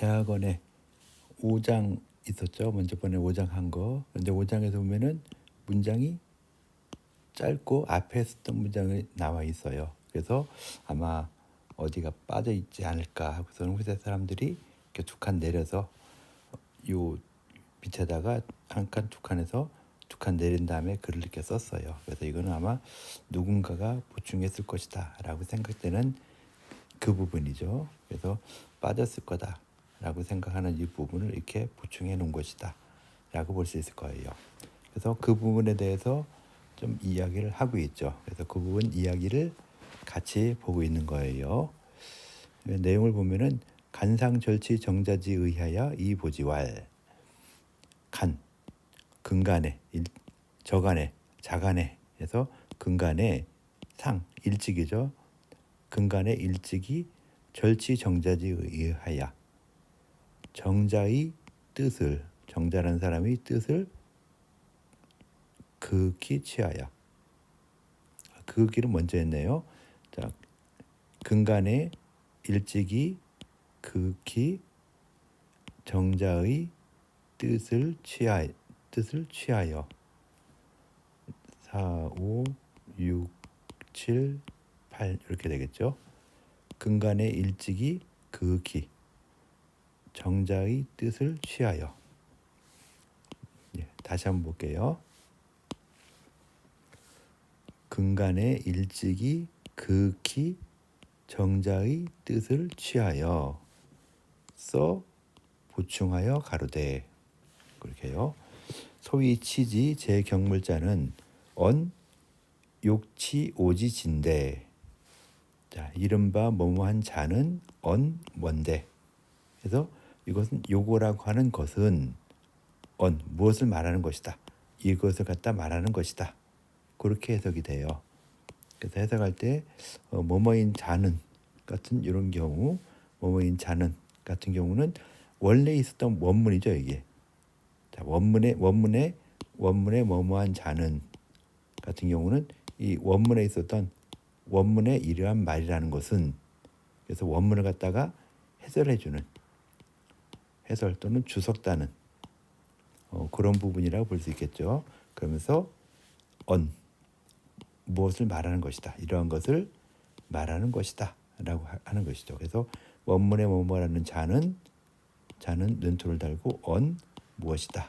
대학원에 5장 있었죠. 먼저 번에 5장 한 거. 근데 5장에서 보면은 문장이 짧고 앞에 썼던 문장이 나와 있어요. 그래서 아마 어디가 빠져 있지 않을까 하고서는 회사 사람들이 이렇게 두 칸 내려서 요 밑에다가 한 칸 두 칸에서 두 칸 내린 다음에 글을 이렇게 썼어요. 그래서 이거는 아마 누군가가 보충했을 것이다라고 생각되는 그 부분이죠. 그래서 빠졌을 거다라고 생각하는 이 부분을 이렇게 보충해 놓은 것이다라고 볼 수 있을 거예요. 그래서 그 부분에 대해서 좀 이야기를 하고 있죠. 그래서 그 부분 이야기를 같이 보고 있는 거예요. 내용을 보면은 간상절치 정자지 의하여 이 보지왈 간 근간에 저간에 자간에 해서 근간에 상 일찍이죠. 근간의 일찍이 절치 정자지 의하여 정자의 뜻을 정자라는 사람의 뜻을 극히 취하여 극기를 먼저 했네요. 자, 근간의 일찍이 극히 정자의 뜻을 취하여 4, 5, 6, 7, 8 이렇게 되겠죠. 근간의 일찍이 극히 정자의 뜻을 취하여. 다시 한번 볼게요. 근간의 일찍이 극히 정자의 뜻을 취하여 써 보충하여 가로되 그렇게요. 소위 치지 제경물자는 언 욕치 오지 진대. 자, 이른바 뭐뭐한 자는 언 뭔데. 그래서 이것은 요거라고 하는 것은 언 무엇을 말하는 것이다. 이것을 갖다 말하는 것이다. 그렇게 해석이 돼요. 그래서 해석할 때 뭐뭐인 자는 같은 이런 경우 뭐뭐인 자는 같은 경우는 원래 있었던 원문이죠. 이게. 자, 원문에 뭐뭐한 자는 같은 경우는 이 원문에 있었던 원문의 이러한 말이라는 것은 그래서 원문을 갖다가 해설해주는 해설 또는 주석다는 그런 부분이라고 볼 수 있겠죠. 그러면서 언 무엇을 말하는 것이다. 이러한 것을 말하는 것이다 라고 하는 것이죠. 그래서 원문에 뭐뭐라는 자는 눈토를 달고 언 무엇이다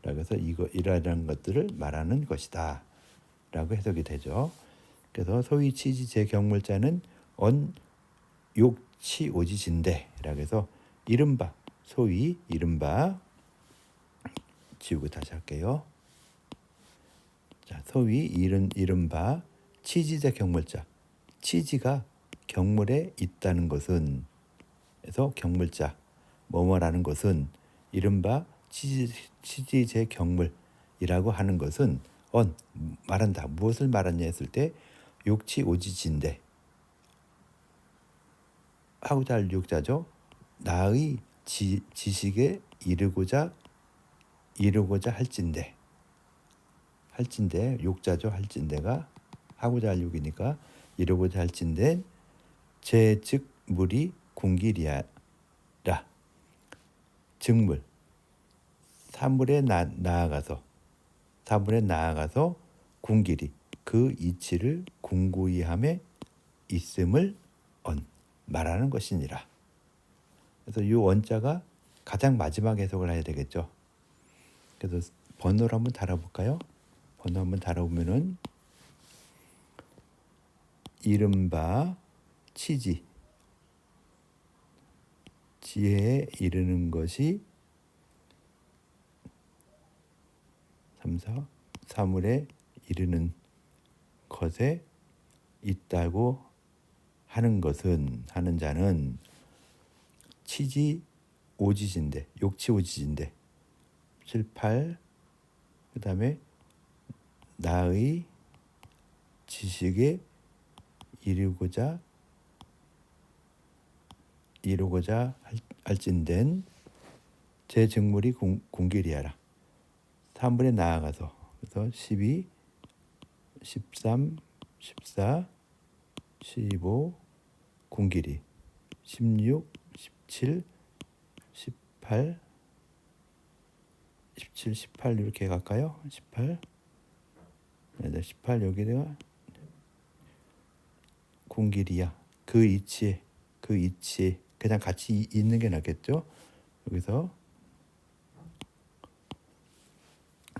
라고 해서 이러한 것들을 말하는 것이다 라고 해석이 되죠. 그래서 소위 치지 제경물자는 언 욕치 오지진대 라고 해서 이른바 소위 이른바 지우고 다시 할게요. 자, 소위 이른바 치지자 경물자. 치지가 경물에 있다는 것은 그래서 경물자 뭐뭐라는 것은 이른바 치지제 경물이라고 하는 것은 말한다. 무엇을 말하냐 했을 때 욕치 오지진대 하고자 할 욕자죠. 나의 지식에 이르고자 할진대 욕자죠. 할진대가 하고자 할 욕이니까 이르고자 할진대 제즉 물이 궁길이야라. 즉물 사물에 나아가서 궁길이 그 이치를 궁구히 함에 있음을 말하는 것이니라. 그래서 이 원자가 가장 마지막 해석을 해야 되겠죠. 그래서 번호를 한번 달아볼까요? 번호 한번 달아보면은 이른바 치지 지혜에 이르는 것이 3, 4 사물에 이르는 것에 있다고 하는 자는 치지 오지진대 욕치 오지진대 7, 8 그 다음에 나의 지식에 이루고자 할진된 제 즉물이 궁길이야라. 3분에 나아가서 그래서 12, 13, 14, 15 궁길이 16, 17, 18, 17, 18 이렇게 갈까요? 18, 18 여기다가 공길이야. 그 이치에 그냥 같이 있는 게 낫겠죠? 여기서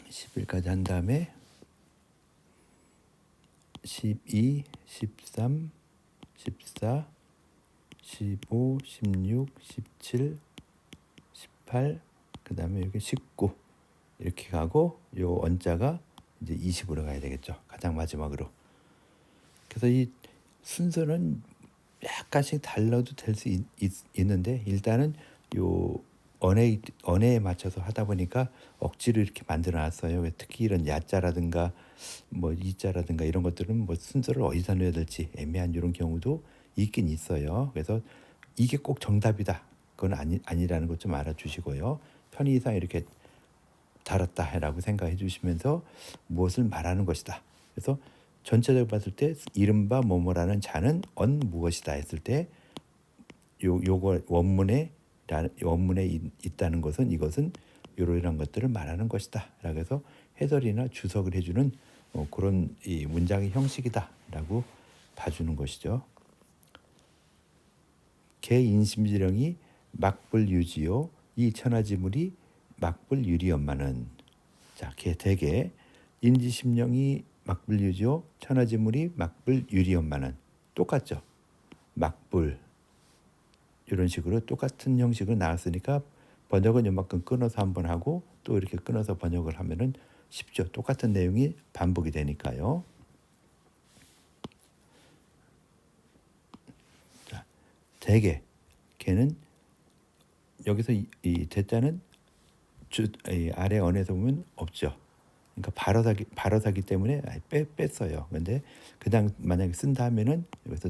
11까지 한 다음에 12, 13, 14, 15, 16, 17, 18, 그 다음에 여기 19 이렇게 가고 요 원자가 이제 20으로 가야 되겠죠. 가장 마지막으로. 그래서 이 순서는 약간씩 달라도 될 수 있는데 일단은 요 언어에 맞춰서 하다 보니까 억지로 이렇게 만들어 놨어요. 특히 이런 야자라든가 뭐 이자라든가 이런 것들은 뭐 순서를 어디다 넣어야 될지 애매한 이런 경우도 있긴 있어요. 그래서 이게 꼭 정답이다. 그건 아니라는 것 좀 알아주시고요. 편의상 이렇게 달았다라고 생각해 주시면서 무엇을 말하는 것이다. 그래서 전체적으로 봤을 때 이른바 뭐뭐라는 자는 언 무엇이다 했을 때 요거 원문에 있다는 것은 이것은 이러이러한 것들을 말하는 것이다. 라고 해서 해설이나 주석을 해주는 그런 이 문장의 형식이다라고 봐주는 것이죠. 개 인심지령이 막불유지요. 이 천하지물이 막불유리엄마는 자, 대개 인지심령이 막불유지요. 천하지물이 막불유리엄마는 똑같죠. 막불 이런 식으로 똑같은 형식으로 나왔으니까 번역은 요만큼 끊어서 한번 하고 또 이렇게 끊어서 번역을 하면은 쉽죠. 똑같은 내용이 반복이 되니까요. 자, 대개 걔는 여기서 이 대자는 아래 언에서 보면 없죠. 그러니까 발어사기 때문에 뺐어요. 근데 그냥 만약에 쓴다 하면은 여기서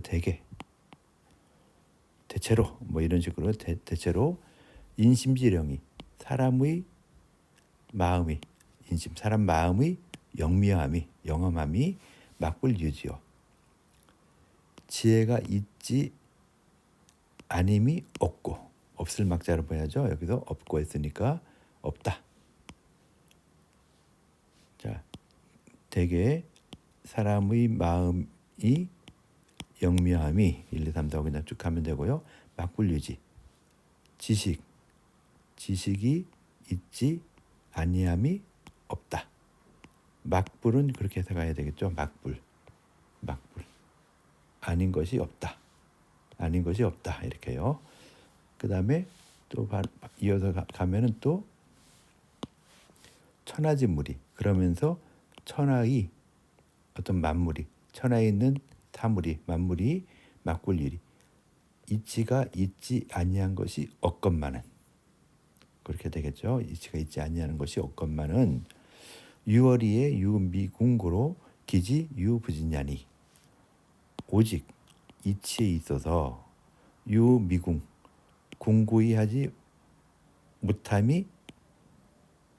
대체로 뭐 이런 식으로 대체로 인심지령이 사람의 마음이 사람 마음의 영험함이 막불유지요. 지혜가 있지 아님이 없고 없을 막자로 봐야죠. 여기서 없고 했으니까 없다. 자, 대개 사람의 마음이 영묘함이 1, 2, 3, 4 그냥 쭉 가면 되고요. 막불유지 지식이 있지 아니함이 없다. 막불은 그렇게 해서 가야 되겠죠. 막불 아닌 것이 없다. 이렇게요. 그 다음에 또 이어서 가면은 또 천하지물이 그러면서 천하의 어떤 만물이 천하에 있는 타물이 만물이 막불일이 이치가 있지 아니한 것이 없건만은 그렇게 되겠죠. 이치가 있지 아니하는 것이 없건만은 유월이의 유미궁고로 기지 유부진냐니 오직 이치에 있어서 유미궁 궁구히 하지 못함이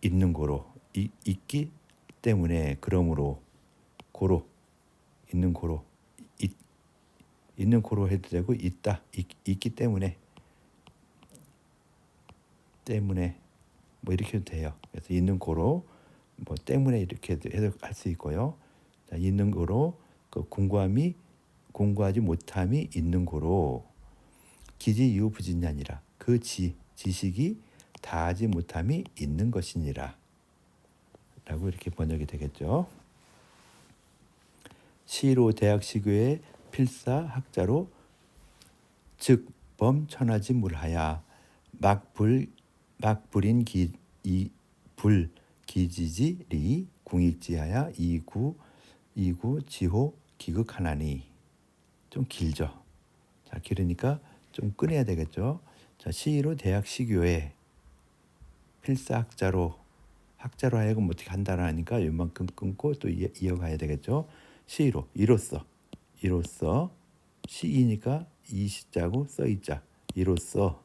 있는 고로 있기 때문에 그러므로 고로 있는 고로 있는 고로 해도 되고 있기 때문에 뭐 이렇게 해도 돼요. 그래서 있는 고로 뭐 때문에 이렇게 해석할 수 있고요. 자, 있는 고로 그 공부하지 못함이 있는 고로 기지 이후 부진냐니라 그 지식이 다하지 못함이 있는 것이니라 라고 이렇게 번역이 되겠죠. 시로 대학시교의 필사 학자로 즉 범천하지 물하야 막불인 불 기지지리 궁익지하야 이구 지호 기극하나니 좀 길죠. 자, 길으니까 좀 꺼내야 되겠죠. 자, 시로 대학시교의 필사 학자로 하여금 어떻게 한다라니까 이만큼 끊고 또 이어가야 되겠죠. 시로 이로써 시이니까 이 시자고 써이자 이로써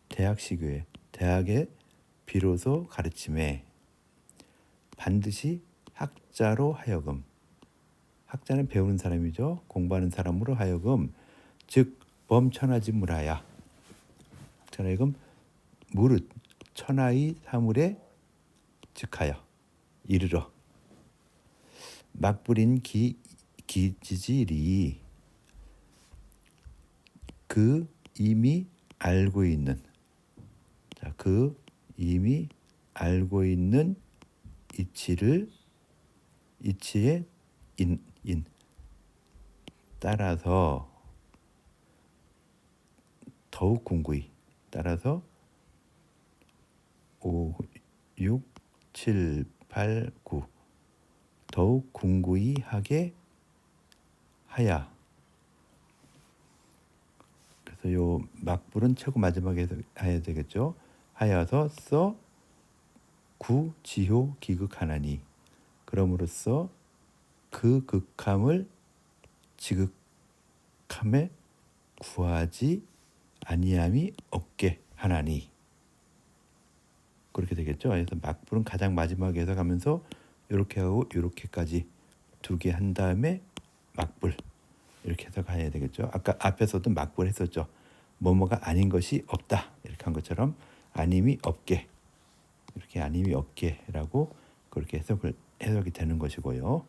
대학시교회 대학의 비로소 가르침에 반드시 학자로 하여금 학자는 배우는 사람이죠. 공부하는 사람으로 하여금 즉 범천하지 물하야 학자로 하여금 무릇 천하의 사물에 즉하여 이르러 막부린 기지질이 그 이미 알고 있는 그 이미 알고 있는 이치의 인 따라서 더욱 궁구히 따라서 5, 6, 7, 8, 9 더욱 궁구히 하게 하야. 그래서 요 막불은 최고 마지막에 해야 되겠죠. 하여서 써 구지효 기극하나니 그럼으로써 그 극함을 지극함에 구하지 아니함이 없게 하나니 그렇게 되겠죠. 그래서 막불은 가장 마지막에 해석하면서 이렇게 하고 이렇게까지 두 개 한 다음에 막불 이렇게 해석해야 되겠죠. 아까 앞에서도 막불 했었죠. 뭐뭐가 아닌 것이 없다 이렇게 한 것처럼 아님이 없게 이렇게 아님이 없게라고 그렇게 해석이 되는 것이고요.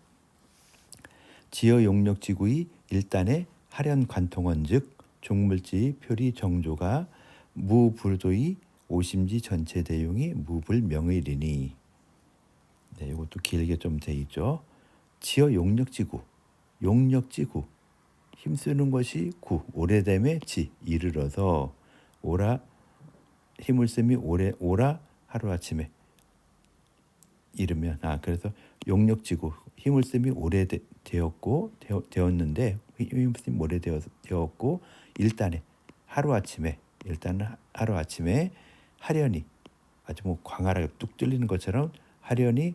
지어 용력지구의 일단의 하련 관통원즉 종물지 표리 정조가 무불도의 오심지 전체 대용이 무불명의리니. 네, 이것도 길게 좀 돼 있죠. 지어 용력지구, 용력지구 힘쓰는 것이 구 오래됨에 지 이르러서 오라 힘을 쓰미 오라 하루아침에 이르면 그래서 용력지구 힘을 쓰미 되었는데 힘을 쓰미 오래되었고 일단은 하루아침에 하련이 아주 뭐 광활하게 뚝 뚫리는 것처럼 하련이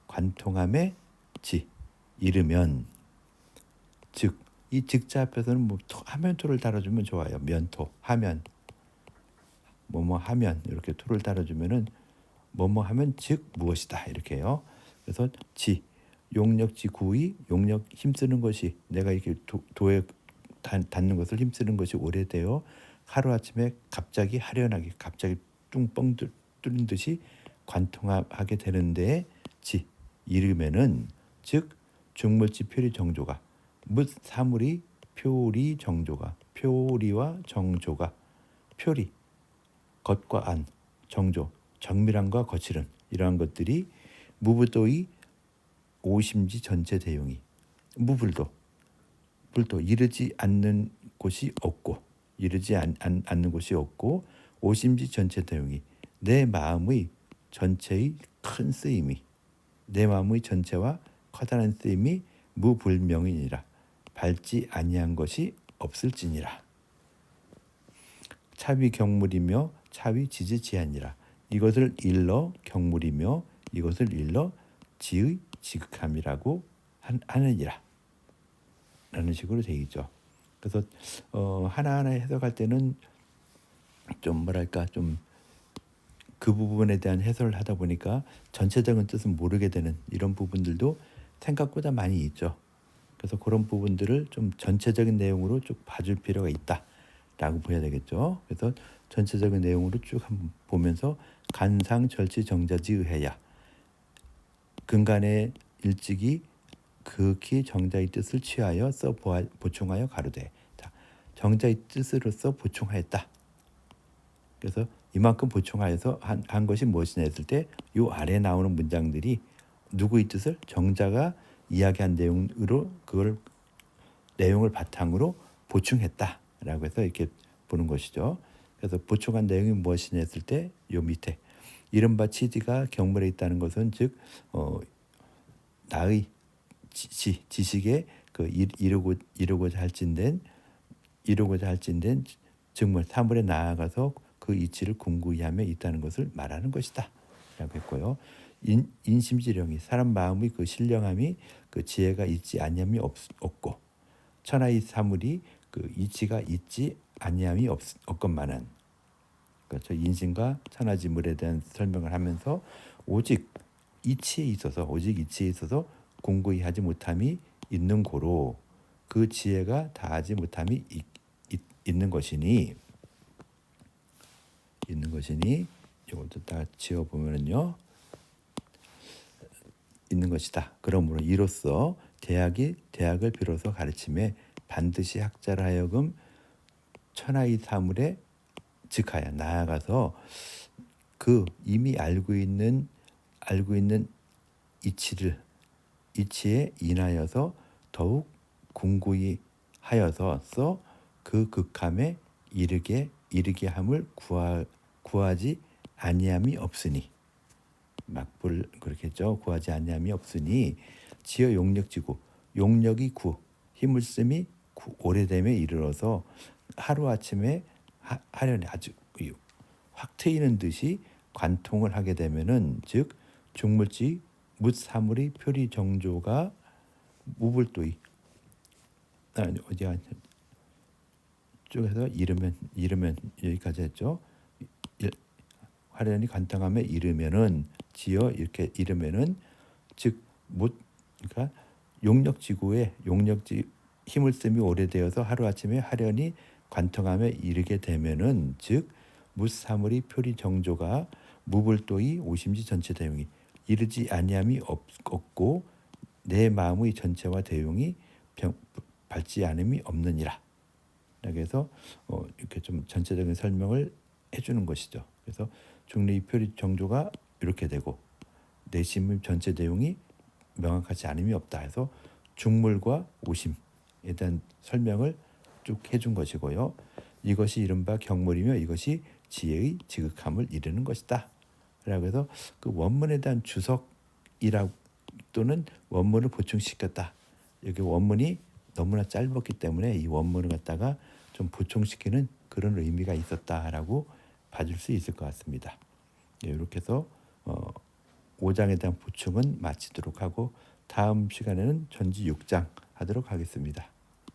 관통함에 지 이르면 즉 이 즉자 앞에서는 뭐 하면토를 달아주면 좋아요. 면토 하면 뭐뭐 하면 이렇게 토를 달아주면은 뭐뭐 하면 즉 무엇이다 이렇게요. 그래서 지 용력지 구의 용력 힘쓰는 것이 내가 이렇게 도에 닿는 것을 힘쓰는 것이 오래되어 하루아침에 갑자기 하련하게 갑자기 뚱뻥 뚫린 듯이 관통하게 되는데 지 이르면은 즉 중물지 표리 정조가 묻 사물이 표리 정조가 표리와 정조가 표리 겉과 안 정조 정밀함과 거칠은 이러한 것들이 무불도의 오심지 전체 대용이 무불도 이르지 않는 곳이 없고 않는 곳이 없고 오심지 전체 대용이 내 마음의 전체의 큰 쓰임이 내 마음의 전체와 커다란 쓰임이 무불명이니라 밟지 아니한 것이 없을지니라. 차위 경물이며 차위 지지지하니라. 이것을 일러 경물이며 이것을 일러 지의 지극함이라고 하느니라. 라는 식으로 되어 있죠. 그래서 하나하나 해석할 때는 좀 뭐랄까 좀 그 부분에 대한 해설을 하다 보니까 전체적인 뜻은 모르게 되는 이런 부분들도 생각보다 많이 있죠. 그래서 그런 부분들을 좀 전체적인 내용으로 쭉 봐줄 필요가 있다라고 보여야 되겠죠. 그래서 전체적인 내용으로 쭉 한번 보면서 간상 절치 정자지 의해야 근간의 일찍이 극히 정자의 뜻을 취하여 써 보충하여 가로되 자, 정자의 뜻으로서 보충하였다. 그래서 이만큼 보충하여서 한 것이 무엇이냐 했을 때 이 아래 나오는 문장들이 누구의 뜻을 정자가 이야기한 내용으로 그걸 내용을 바탕으로 보충했다라고 해서 이렇게 보는 것이죠. 그래서 보충한 내용이 무엇이냐 했을 때 요 밑에 이른바 치지가 경물에 있다는 것은 즉 나의 지식에 그 이루고자 할진된 즉물 사물에 나아가서 그 이치를 궁구히 하며 있다는 것을 말하는 것이다 라고 했고요. 인심지령이 사람 마음의 그 신령함이 그 지혜가 있지 아니함이 없고 천하의 사물이 그 이치가 있지 아니함이 없건만은 그렇죠. 인심과 천하지물에 대한 설명을 하면서 오직 이치에 있어서 공고히 하지 못함이 있는 고로 그 지혜가 다하지 못함이 있는 것이니 있는 것이니 이것도 다 지어 보면은요 있는 것이다. 그러므로 이로써 대학을 비로소 가르침에 반드시 학자를 하여금 천하의 사물에 즉하여 나아가서 그 이미 알고 있는 이치에 인하여서 더욱 궁구히 하여서 그 극함에 이르게 함을 구하지 아니함이 없으니 막불 그렇겠죠. 구하지 아니함이 없으니 지어 용력지고 용력이 힘을 씀이 오래됨에 이르러서 하루아침에 하려니 아주 확 트이는 듯이 관통을 하게 되면은 즉 중물지 묻사물의 표리 정조가 무불도이 어디가 쪽에서 이르면 여기까지 했죠. 하려니 관통함에 이르면은 지어 이렇게 이르면은 즉 그러니까 용력지구에 힘을 씀이 오래되어서 하루아침에 하려니 관통함에 이르게 되면은 즉 무사물이 표리 정조가 무불도의 오심지 전체 대용이 이르지 아니함이 없고 내 마음의 전체와 대용이 밟지 않음이 없느니라. 그래서 이렇게 좀 전체적인 설명을 해주는 것이죠. 그래서 중리의 표리 정조가 이렇게 되고 내심의 전체 내용이 명확하지 않음이 없다 해서 중물과 오심에 대한 설명을 쭉 해준 것이고요. 이것이 이른바 경물이며 이것이 지혜의 지극함을 이루는 것이다. 라고 해서 그 원문에 대한 주석이라고 또는 원문을 보충시켰다. 여기 원문이 너무나 짧았기 때문에 이 원문을 갖다가 좀 보충시키는 그런 의미가 있었다라고 봐줄 수 있을 것 같습니다. 이렇게 해서 5장에 대한 보충은 마치도록 하고 다음 시간에는 전지 6장 하도록 하겠습니다.